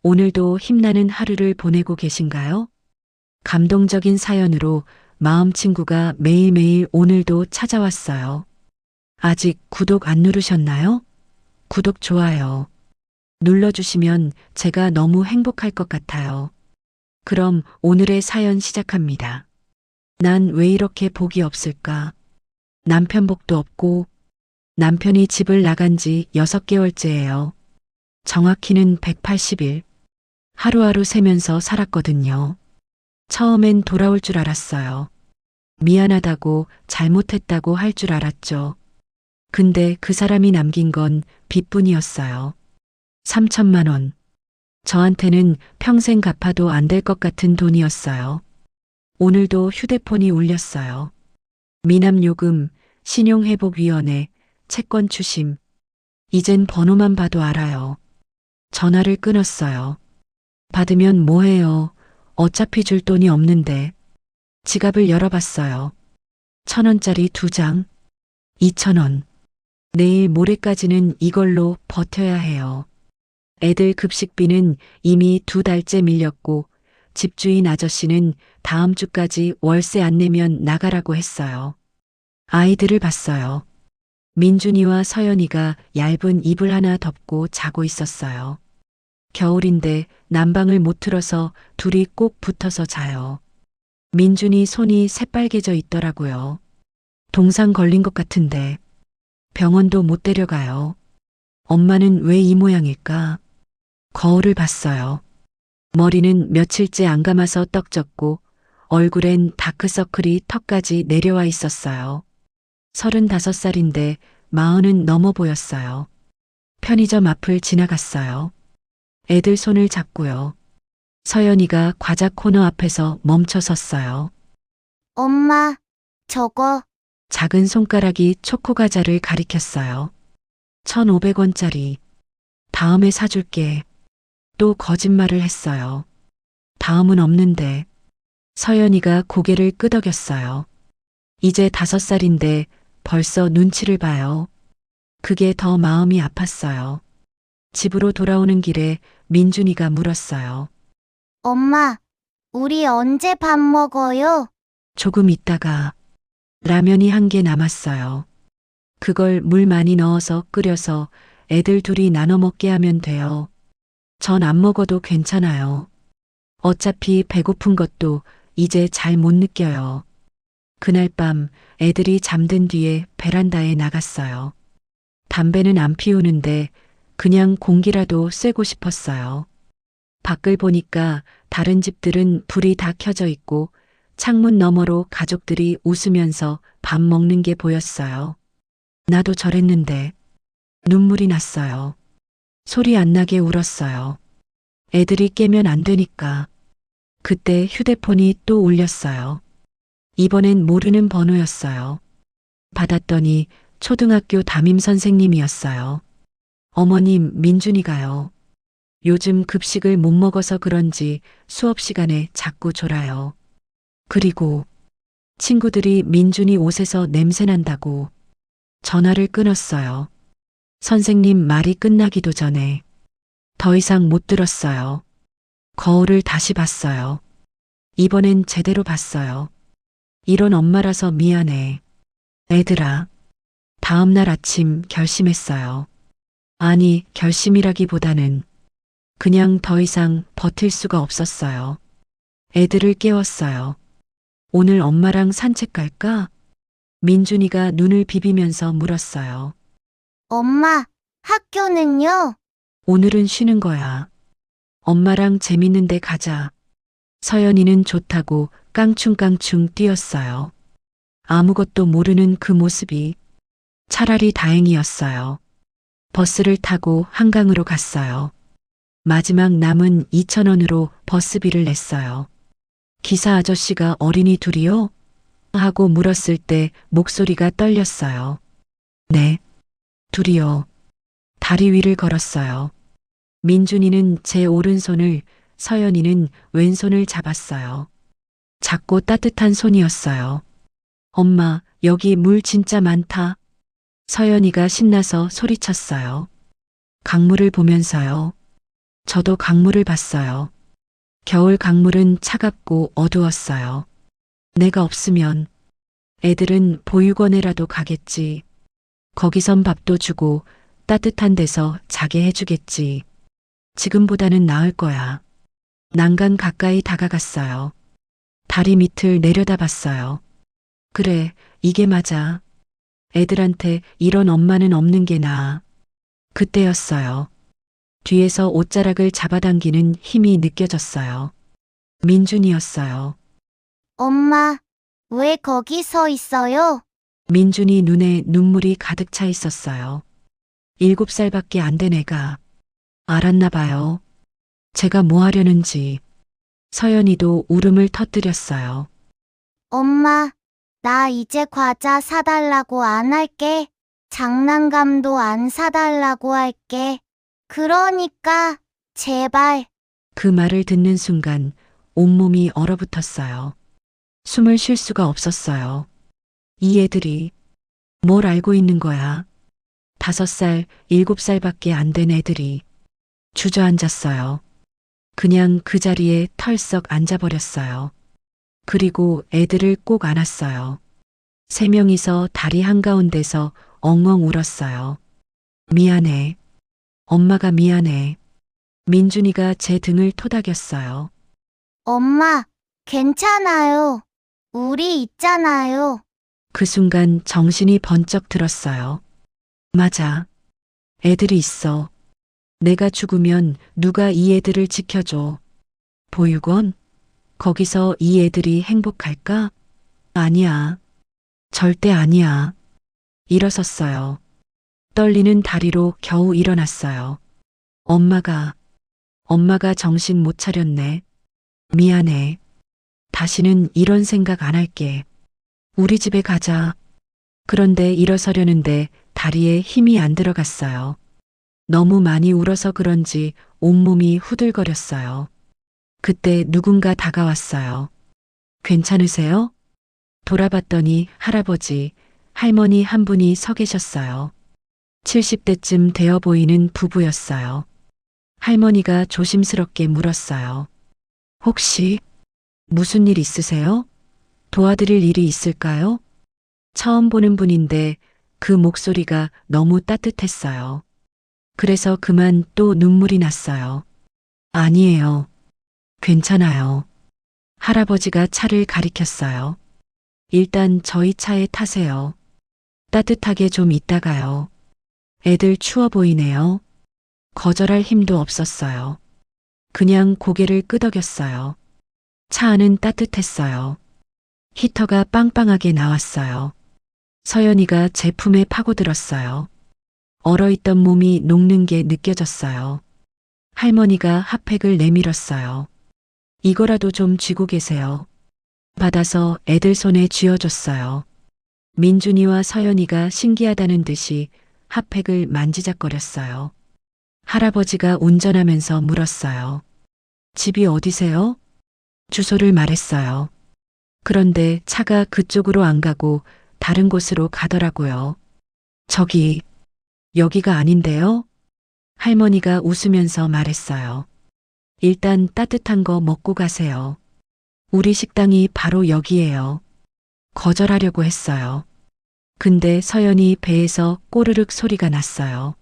오늘도 힘나는 하루를 보내고 계신가요? 감동적인 사연으로 마음 친구가 매일매일 오늘도 찾아왔어요. 아직 구독 안 누르셨나요? 구독, 좋아요 눌러주시면 제가 너무 행복할 것 같아요. 그럼 오늘의 사연 시작합니다. 난 왜 이렇게 복이 없을까? 남편 복도 없고 남편이 집을 나간 지 6개월째예요. 정확히는 180일. 하루하루 세면서 살았거든요. 처음엔 돌아올 줄 알았어요. 미안하다고 잘못했다고 할 줄 알았죠. 근데 그 사람이 남긴 건 빚뿐이었어요. 3천만 원. 저한테는 평생 갚아도 안 될 것 같은 돈이었어요. 오늘도 휴대폰이 울렸어요. 미납요금, 신용회복위원회, 채권 추심. 이젠 번호만 봐도 알아요. 전화를 끊었어요. 받으면 뭐해요? 어차피 줄 돈이 없는데. 지갑을 열어봤어요. 1,000원짜리 2장, 2,000원. 내일 모레까지는 이걸로 버텨야 해요. 애들 급식비는 이미 2달째 밀렸고 집주인 아저씨는 다음 주까지 월세 안 내면 나가라고 했어요. 아이들을 봤어요. 민준이와 서연이가 얇은 이불 하나 덮고 자고 있었어요. 겨울인데 난방을 못 틀어서 둘이 꼭 붙어서 자요. 민준이 손이 새빨개져 있더라고요. 동상 걸린 것 같은데 병원도 못 데려가요. 엄마는 왜 이 모양일까? 거울을 봤어요. 머리는 며칠째 안 감아서 떡졌고 얼굴엔 다크서클이 턱까지 내려와 있었어요. 35살인데 40은 넘어 보였어요. 편의점 앞을 지나갔어요. 애들 손을 잡고요. 서연이가 과자 코너 앞에서 멈춰 섰어요. 엄마, 저거. 작은 손가락이 초코과자를 가리켰어요. 1,500원짜리. 다음에 사줄게. 또 거짓말을 했어요. 다음은 없는데. 서연이가 고개를 끄덕였어요. 이제 5살인데 벌써 눈치를 봐요. 그게 더 마음이 아팠어요. 집으로 돌아오는 길에 민준이가 물었어요. 엄마, 우리 언제 밥 먹어요? 조금 있다가. 라면이 1개 남았어요. 그걸 물 많이 넣어서 끓여서 애들 둘이 나눠 먹게 하면 돼요. 전 안 먹어도 괜찮아요. 어차피 배고픈 것도 이제 잘 못 느껴요. 그날 밤 애들이 잠든 뒤에 베란다에 나갔어요. 담배는 안 피우는데 그냥 공기라도 쐬고 싶었어요. 밖을 보니까 다른 집들은 불이 다 켜져 있고 창문 너머로 가족들이 웃으면서 밥 먹는 게 보였어요. 나도 저랬는데 눈물이 났어요. 소리 안 나게 울었어요. 애들이 깨면 안 되니까. 그때 휴대폰이 또 울렸어요. 이번엔 모르는 번호였어요. 받았더니 초등학교 담임 선생님이었어요. 어머님, 민준이가요. 요즘 급식을 못 먹어서 그런지 수업 시간에 자꾸 졸아요. 그리고 친구들이 민준이 옷에서 냄새 난다고. 전화를 끊었어요. 선생님 말이 끝나기도 전에. 더 이상 못 들었어요. 거울을 다시 봤어요. 이번엔 제대로 봤어요. 이런 엄마라서 미안해. 애들아. 다음 날 아침 결심했어요. 아니, 결심이라기보다는 그냥 더 이상 버틸 수가 없었어요. 애들을 깨웠어요. 오늘 엄마랑 산책 갈까? 민준이가 눈을 비비면서 물었어요. 엄마, 학교는요? 오늘은 쉬는 거야. 엄마랑 재밌는 데 가자. 서연이는 좋다고 깡충깡충 뛰었어요. 아무것도 모르는 그 모습이 차라리 다행이었어요. 버스를 타고 한강으로 갔어요. 마지막 남은 2,000원으로 버스비를 냈어요. 기사 아저씨가 어린이 둘이요? 하고 물었을 때 목소리가 떨렸어요. 네, 둘이요. 다리 위를 걸었어요. 민준이는 제 오른손을, 서연이는 왼손을 잡았어요. 작고 따뜻한 손이었어요. 엄마, 여기 물 진짜 많다. 서연이가 신나서 소리쳤어요. 강물을 보면서요. 저도 강물을 봤어요. 겨울 강물은 차갑고 어두웠어요. 내가 없으면 애들은 보육원에라도 가겠지. 거기선 밥도 주고 따뜻한 데서 자게 해주겠지. 지금보다는 나을 거야. 난간 가까이 다가갔어요. 다리 밑을 내려다봤어요. 그래, 이게 맞아. 애들한테 이런 엄마는 없는 게 나아. 그때였어요. 뒤에서 옷자락을 잡아당기는 힘이 느껴졌어요. 민준이었어요. 엄마, 왜 거기 서 있어요? 민준이 눈에 눈물이 가득 차 있었어요. 7살밖에 안 된 애가 알았나 봐요. 제가 뭐 하려는지. 서연이도 울음을 터뜨렸어요. 엄마, 나 이제 과자 사달라고 안 할게. 장난감도 안 사달라고 할게. 그러니까, 제발. 그 말을 듣는 순간 온몸이 얼어붙었어요. 숨을 쉴 수가 없었어요. 이 애들이 뭘 알고 있는 거야. 5살, 7살밖에 안 된 애들이 주저앉았어요. 그냥 그 자리에 털썩 앉아버렸어요. 그리고 애들을 꼭 안았어요. 3명이서 다리 한가운데서 엉엉 울었어요. 미안해. 엄마가 미안해. 민준이가 제 등을 토닥였어요. 엄마, 괜찮아요. 우리 있잖아요. 그 순간 정신이 번쩍 들었어요. 맞아. 애들이 있어. 내가 죽으면 누가 이 애들을 지켜줘. 보육원? 거기서 이 애들이 행복할까? 아니야. 절대 아니야. 일어섰어요. 떨리는 다리로 겨우 일어났어요. 엄마가 정신 못 차렸네. 미안해. 다시는 이런 생각 안 할게. 우리 집에 가자. 그런데 일어서려는데 다리에 힘이 안 들어갔어요. 너무 많이 울어서 그런지 온몸이 후들거렸어요. 그때 누군가 다가왔어요. 괜찮으세요? 돌아봤더니 할아버지, 할머니 한 분이 서 계셨어요. 70대쯤 되어 보이는 부부였어요. 할머니가 조심스럽게 물었어요. 혹시 무슨 일 있으세요? 도와드릴 일이 있을까요? 처음 보는 분인데 그 목소리가 너무 따뜻했어요. 그래서 그만 또 눈물이 났어요. 아니에요. 괜찮아요. 할아버지가 차를 가리켰어요. 일단 저희 차에 타세요. 따뜻하게 좀 있다가요. 애들 추워 보이네요. 거절할 힘도 없었어요. 그냥 고개를 끄덕였어요. 차 안은 따뜻했어요. 히터가 빵빵하게 나왔어요. 서연이가 제 품에 파고들었어요. 얼어있던 몸이 녹는 게 느껴졌어요. 할머니가 핫팩을 내밀었어요. 이거라도 좀 쥐고 계세요. 받아서 애들 손에 쥐어줬어요. 민준이와 서연이가 신기하다는 듯이 핫팩을 만지작거렸어요. 할아버지가 운전하면서 물었어요. 집이 어디세요? 주소를 말했어요. 그런데 차가 그쪽으로 안 가고 다른 곳으로 가더라고요. 저기, 여기가 아닌데요? 할머니가 웃으면서 말했어요. 일단 따뜻한 거 먹고 가세요. 우리 식당이 바로 여기예요. 거절하려고 했어요. 근데 서연이 배에서 꼬르륵 소리가 났어요.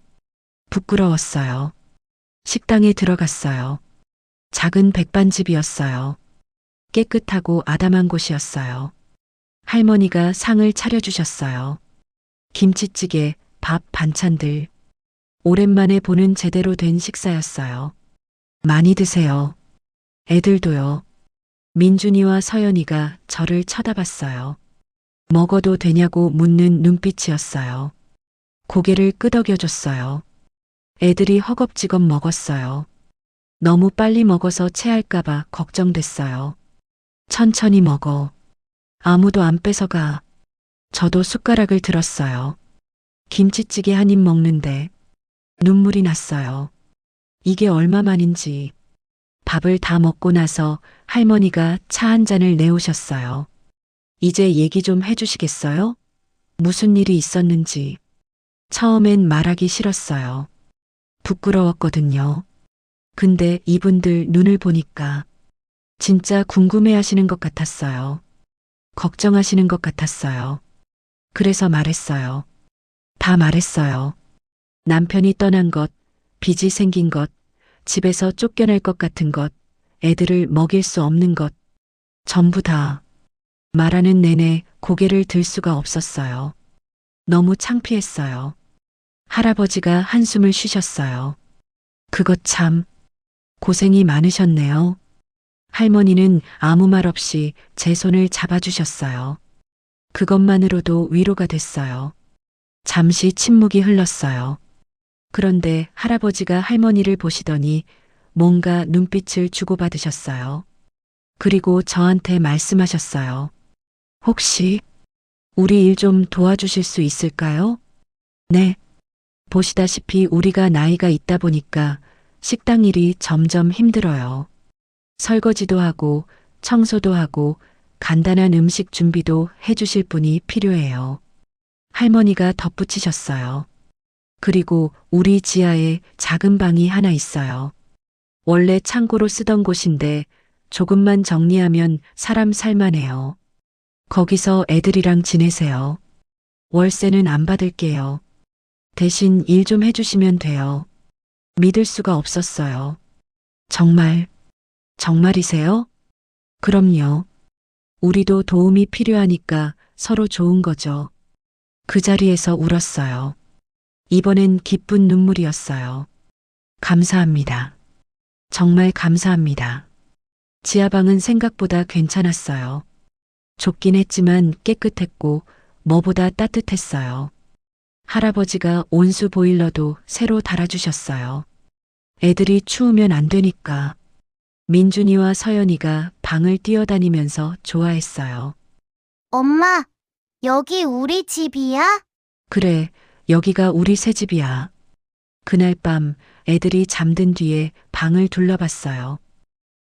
부끄러웠어요. 식당에 들어갔어요. 작은 백반집이었어요. 깨끗하고 아담한 곳이었어요. 할머니가 상을 차려주셨어요. 김치찌개, 밥, 반찬들. 오랜만에 보는 제대로 된 식사였어요. 많이 드세요. 애들도요. 민준이와 서연이가 저를 쳐다봤어요. 먹어도 되냐고 묻는 눈빛이었어요. 고개를 끄덕여줬어요. 애들이 허겁지겁 먹었어요. 너무 빨리 먹어서 체할까봐 걱정됐어요. 천천히 먹어. 아무도 안 뺏어가. 저도 숟가락을 들었어요. 김치찌개 한 입 먹는데 눈물이 났어요. 이게 얼마만인지. 밥을 다 먹고 나서 할머니가 차 한 잔을 내오셨어요. 이제 얘기 좀 해주시겠어요? 무슨 일이 있었는지. 처음엔 말하기 싫었어요. 부끄러웠거든요. 근데 이분들 눈을 보니까 진짜 궁금해 하시는 것 같았어요. 걱정하시는 것 같았어요. 그래서 말했어요. 다 말했어요. 남편이 떠난 것, 빚이 생긴 것, 집에서 쫓겨날 것 같은 것, 애들을 먹일 수 없는 것, 전부 다. 말하는 내내 고개를 들 수가 없었어요. 너무 창피했어요. 할아버지가 한숨을 쉬셨어요. 그것 참 고생이 많으셨네요. 할머니는 아무 말 없이 제 손을 잡아주셨어요. 그것만으로도 위로가 됐어요. 잠시 침묵이 흘렀어요. 그런데 할아버지가 할머니를 보시더니 뭔가 눈빛을 주고받으셨어요. 그리고 저한테 말씀하셨어요. 혹시 우리 일 좀 도와주실 수 있을까요? 네. 보시다시피 우리가 나이가 있다 보니까 식당 일이 점점 힘들어요. 설거지도 하고 청소도 하고 간단한 음식 준비도 해주실 분이 필요해요. 할머니가 덧붙이셨어요. 그리고 우리 지하에 작은 방이 하나 있어요. 원래 창고로 쓰던 곳인데 조금만 정리하면 사람 살만해요. 거기서 애들이랑 지내세요. 월세는 안 받을게요. 대신 일 좀 해주시면 돼요. 믿을 수가 없었어요. 정말, 정말이세요? 그럼요. 우리도 도움이 필요하니까 서로 좋은 거죠. 그 자리에서 울었어요. 이번엔 기쁜 눈물이었어요. 감사합니다. 정말 감사합니다. 지하방은 생각보다 괜찮았어요. 좁긴 했지만 깨끗했고 뭐보다 따뜻했어요. 할아버지가 온수 보일러도 새로 달아주셨어요. 애들이 추우면 안 되니까. 민준이와 서연이가 방을 뛰어다니면서 좋아했어요. 엄마, 여기 우리 집이야? 그래, 여기가 우리 새 집이야. 그날 밤 애들이 잠든 뒤에 방을 둘러봤어요.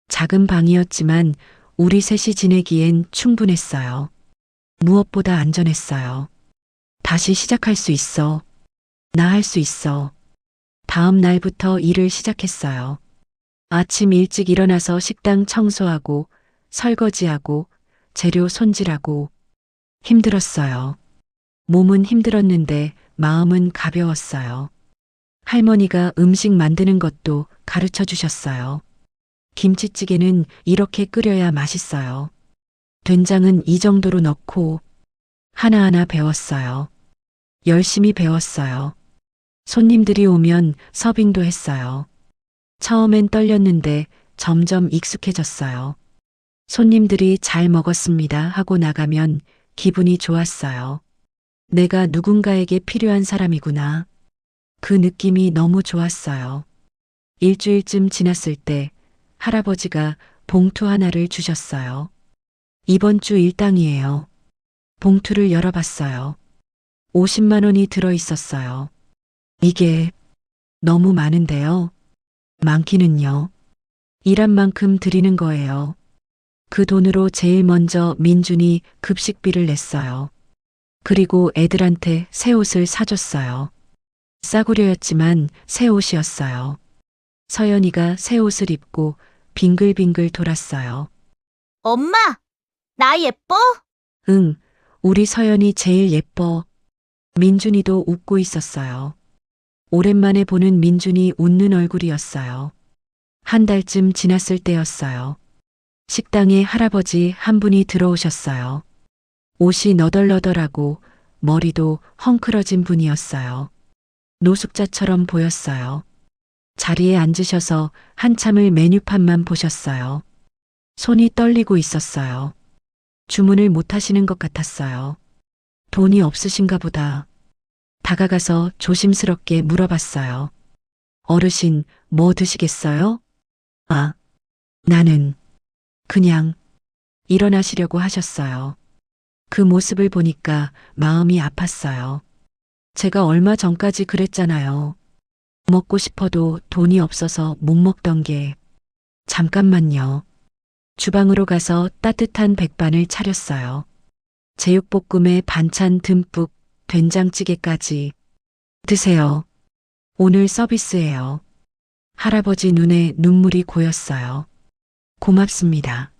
작은 방이었지만 우리 셋이 지내기엔 충분했어요. 무엇보다 안전했어요. 다시 시작할 수 있어. 나 할 수 있어. 다음 날부터 일을 시작했어요. 아침 일찍 일어나서 식당 청소하고 설거지하고 재료 손질하고 힘들었어요. 몸은 힘들었는데 마음은 가벼웠어요. 할머니가 음식 만드는 것도 가르쳐 주셨어요. 김치찌개는 이렇게 끓여야 맛있어요. 된장은 이 정도로 넣고 하나하나 배웠어요. 열심히 배웠어요. 손님들이 오면 서빙도 했어요. 처음엔 떨렸는데 점점 익숙해졌어요. 손님들이 잘 먹었습니다 하고 나가면 기분이 좋았어요. 내가 누군가에게 필요한 사람이구나. 그 느낌이 너무 좋았어요. 일주일쯤 지났을 때 할아버지가 봉투 하나를 주셨어요. 이번 주 일당이에요. 봉투를 열어봤어요. 50만 원이 들어 있었어요. 이게 너무 많은데요. 많기는요. 일한 만큼 드리는 거예요. 그 돈으로 제일 먼저 민준이 급식비를 냈어요. 그리고 애들한테 새 옷을 사줬어요. 싸구려였지만 새 옷이었어요. 서연이가 새 옷을 입고 빙글빙글 돌았어요. 엄마, 나 예뻐? 응, 우리 서연이 제일 예뻐. 민준이도 웃고 있었어요. 오랜만에 보는 민준이 웃는 얼굴이었어요. 한 달쯤 지났을 때였어요. 식당에 할아버지 한 분이 들어오셨어요. 옷이 너덜너덜하고 머리도 헝클어진 분이었어요. 노숙자처럼 보였어요. 자리에 앉으셔서 한참을 메뉴판만 보셨어요. 손이 떨리고 있었어요. 주문을 못 하시는 것 같았어요. 돈이 없으신가 보다. 다가가서 조심스럽게 물어봤어요. 어르신, 뭐 드시겠어요? 아, 나는 그냥 일어나시려고 하셨어요. 그 모습을 보니까 마음이 아팠어요. 제가 얼마 전까지 그랬잖아요. 먹고 싶어도 돈이 없어서 못 먹던 게. 잠깐만요. 주방으로 가서 따뜻한 백반을 차렸어요. 제육볶음에 반찬 듬뿍, 된장찌개까지. 드세요. 오늘 서비스예요. 할아버지 눈에 눈물이 고였어요. 고맙습니다.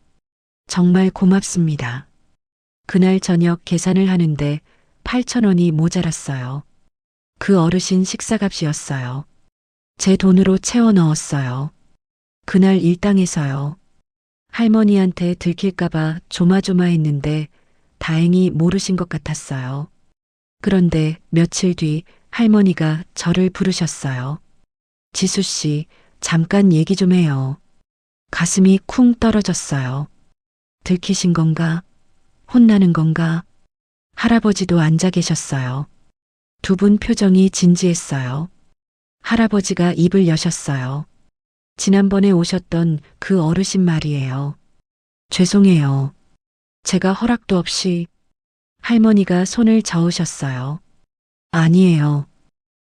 정말 고맙습니다. 그날 저녁 계산을 하는데 8,000원이 모자랐어요. 그 어르신 식사값이었어요. 제 돈으로 채워 넣었어요. 그날 일당에서요. 할머니한테 들킬까봐 조마조마했는데 다행히 모르신 것 같았어요. 그런데 며칠 뒤 할머니가 저를 부르셨어요. 지수 씨, 잠깐 얘기 좀 해요. 가슴이 쿵 떨어졌어요. 들키신 건가? 혼나는 건가? 할아버지도 앉아 계셨어요. 두 분 표정이 진지했어요. 할아버지가 입을 여셨어요. 지난번에 오셨던 그 어르신 말이에요. 죄송해요. 제가 허락도 없이. 할머니가 손을 저으셨어요. 아니에요.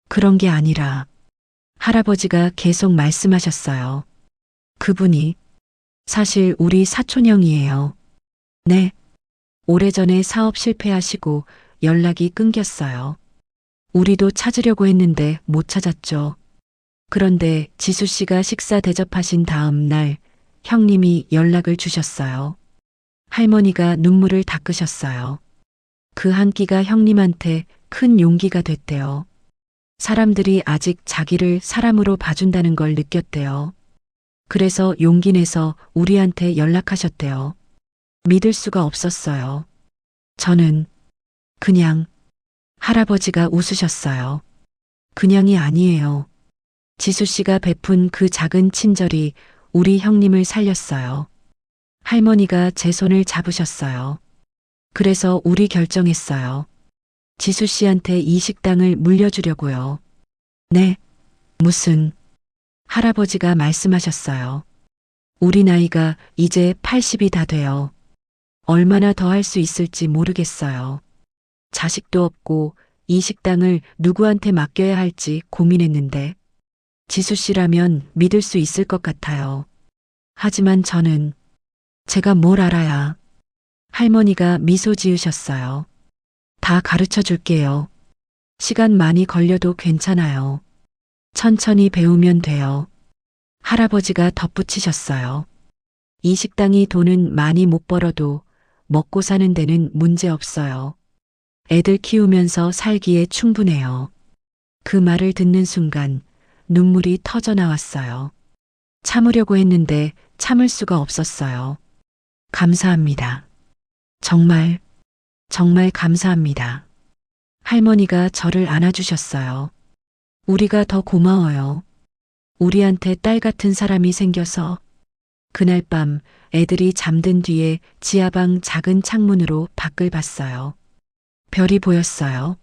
그런 게 아니라. 할아버지가 계속 말씀하셨어요. 그분이 사실 우리 사촌형이에요. 네. 오래전에 사업 실패하시고 연락이 끊겼어요. 우리도 찾으려고 했는데 못 찾았죠. 그런데 지수 씨가 식사 대접하신 다음 날 형님이 연락을 주셨어요. 할머니가 눈물을 닦으셨어요. 그 한 끼가 형님한테 큰 용기가 됐대요. 사람들이 아직 자기를 사람으로 봐준다는 걸 느꼈대요. 그래서 용기 내서 우리한테 연락하셨대요. 믿을 수가 없었어요. 저는 그냥. 할아버지가 웃으셨어요. 그냥이 아니에요. 지수 씨가 베푼 그 작은 친절이 우리 형님을 살렸어요. 할머니가 제 손을 잡으셨어요. 그래서 우리 결정했어요. 지수 씨한테 이 식당을 물려주려고요. 네. 무슨. 할아버지가 말씀하셨어요. 우리 나이가 이제 80이 다 돼요. 얼마나 더 할 수 있을지 모르겠어요. 자식도 없고 이 식당을 누구한테 맡겨야 할지 고민했는데 지수 씨라면 믿을 수 있을 것 같아요. 하지만 저는 제가 뭘 알아야. 할머니가 미소 지으셨어요. 다 가르쳐 줄게요. 시간 많이 걸려도 괜찮아요. 천천히 배우면 돼요. 할아버지가 덧붙이셨어요. 이 식당이 돈은 많이 못 벌어도 먹고 사는 데는 문제 없어요. 애들 키우면서 살기에 충분해요. 그 말을 듣는 순간 눈물이 터져 나왔어요. 참으려고 했는데 참을 수가 없었어요. 감사합니다. 정말, 정말 감사합니다. 할머니가 저를 안아주셨어요. 우리가 더 고마워요. 우리한테 딸 같은 사람이 생겨서. 그날 밤 애들이 잠든 뒤에 지하방 작은 창문으로 밖을 봤어요. 별이 보였어요.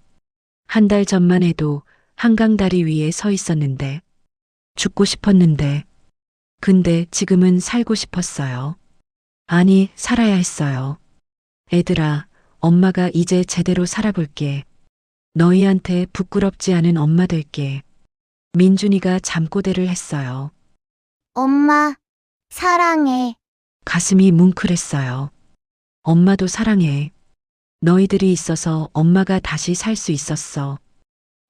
한 달 전만 해도 한강 다리 위에 서 있었는데, 죽고 싶었는데, 근데 지금은 살고 싶었어요. 아니, 살아야 했어요. 애들아, 엄마가 이제 제대로 살아볼게. 너희한테 부끄럽지 않은 엄마 될게. 민준이가 잠꼬대를 했어요. 엄마, 사랑해. 가슴이 뭉클했어요. 엄마도 사랑해. 너희들이 있어서 엄마가 다시 살 수 있었어.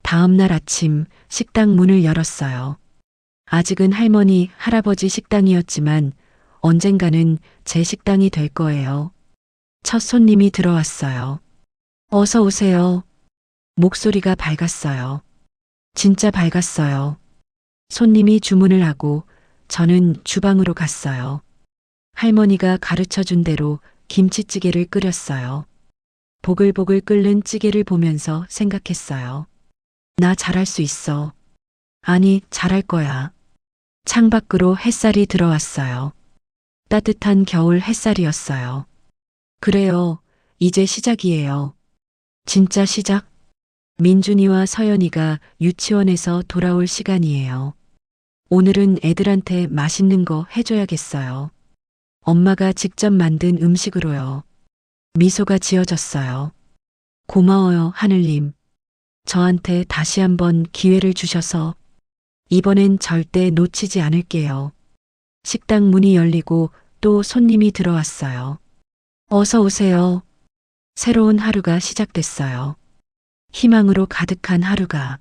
다음 날 아침 식당 문을 열었어요. 아직은 할머니, 할아버지 식당이었지만 언젠가는 제 식당이 될 거예요. 첫 손님이 들어왔어요. 어서 오세요. 목소리가 밝았어요. 진짜 밝았어요. 손님이 주문을 하고 저는 주방으로 갔어요. 할머니가 가르쳐 준 대로 김치찌개를 끓였어요. 보글보글 끓는 찌개를 보면서 생각했어요. 나 잘할 수 있어. 아니, 잘할 거야. 창밖으로 햇살이 들어왔어요. 따뜻한 겨울 햇살이었어요. 그래요. 이제 시작이에요. 진짜 시작? 민준이와 서연이가 유치원에서 돌아올 시간이에요. 오늘은 애들한테 맛있는 거 해줘야겠어요. 엄마가 직접 만든 음식으로요. 미소가 지어졌어요. 고마워요, 하늘님. 저한테 다시 한번 기회를 주셔서 이번엔 절대 놓치지 않을게요. 식당 문이 열리고 또 손님이 들어왔어요. 어서 오세요. 새로운 하루가 시작됐어요. 희망으로 가득한 하루가.